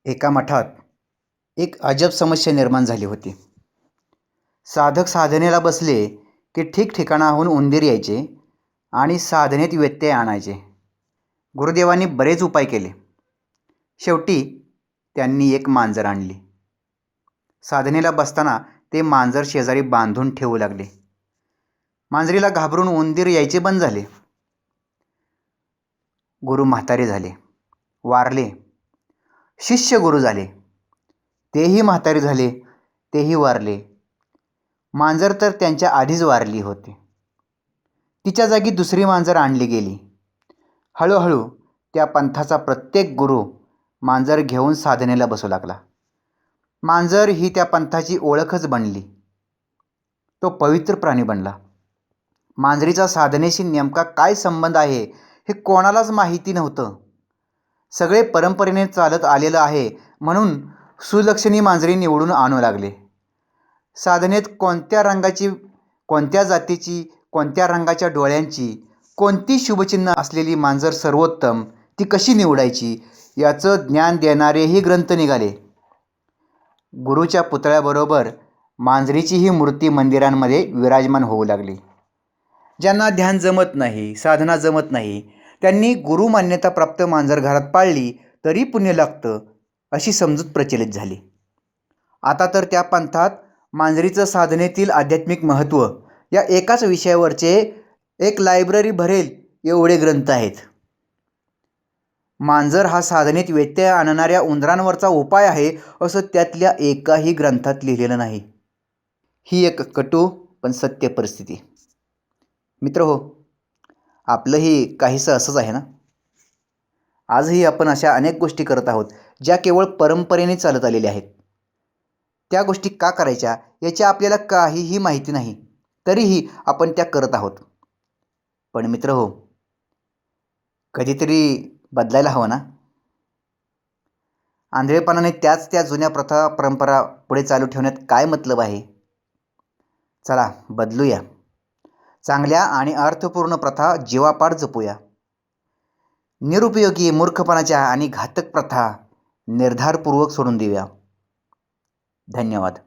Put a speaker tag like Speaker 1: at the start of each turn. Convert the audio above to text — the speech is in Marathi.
Speaker 1: एका मठात एक अजब समस्या निर्माण झाली होती. साधक साधनेला बसले की ठिकठिकाणाहून उंदीर यायचे आणि साधनेत व्यत्यय आणायचे. गुरुदेवांनी बरेच उपाय केले. शेवटी त्यांनी एक मांजर आणली. साधनेला बसताना ते मांजर शेजारी बांधून ठेवू लागले. मांजरीला घाबरून उंदीर यायचे बंद झाले. गुरु म्हातारे झाले, वारले. शिष्य गुरु झाले, तेही म्हातारे झाले, तेही वारले. मांजर तर त्यांच्या आधीच वारली होती. तिच्या जागी दुसरी मांजर आणली गेली. हळूहळू त्या पंथाचा प्रत्येक गुरु मांजर घेऊन साधनेला बसू लागला. मांजर ही त्या पंथाची ओळखच बनली. तो पवित्र प्राणी बनला. मांजरीचा साधनेशी नेमका काय संबंध आहे हे कोणालाच माहिती नव्हतं. सगळे परंपरेने चालत आलेलं आहे म्हणून सुलक्षणी मांजरी निवडून आणू लागले. साधनेत कोणत्या रंगाची, कोणत्या जातीची, कोणत्या रंगाच्या डोळ्यांची, कोणती शुभचिन्ह असलेली मांजर सर्वोत्तम, ती कशी निवडायची याचं ज्ञान देणारेही ग्रंथ निघाले. गुरुच्या पुतळ्याबरोबर मांजरीचीही मूर्ती मंदिरांमध्ये विराजमान होऊ लागली. ज्यांना ध्यान जमत नाही, साधना जमत नाही, त्यांनी गुरु मान्यताप्राप्त मांजर घरात पाळली तरी पुण्य लागतं अशी समजूत प्रचलित झाली. आता तर त्या पंथात मांजरीचं साधनेतील आध्यात्मिक महत्त्व या एकाच विषयावरचे एक लायब्ररी भरेल एवढे ग्रंथ आहेत. मांजर हा साधनेत व्यत्यय आणणाऱ्या उंदरांवरचा उपाय आहे असं त्यातल्या एकाही ग्रंथात लिहिलेलं नाही. ही एक कटू पण सत्य परिस्थिती. मित्रहो, आपलंही काहीसं असंच आहे ना. आजही आपण अशा अनेक गोष्टी करत आहोत ज्या केवळ परंपरेने चालत आलेल्या आहेत. त्या गोष्टी का करायच्या याची आपल्याला काहीही माहिती नाही, तरीही आपण त्या करत आहोत. पण मित्रहो, कधीतरी बदलायला हवं ना. आंधळेपणाने त्या जुन्या प्रथा परंपरा पुढे चालू ठेवण्यात काय मतलब आहे. चला बदलूया. चांगल्या आणि अर्थपूर्ण प्रथा जीवापाड जपूया. निरुपयोगी, मूर्खपणाच्या आणि घातक प्रथा निर्धारपूर्वक सोडून देऊया. धन्यवाद.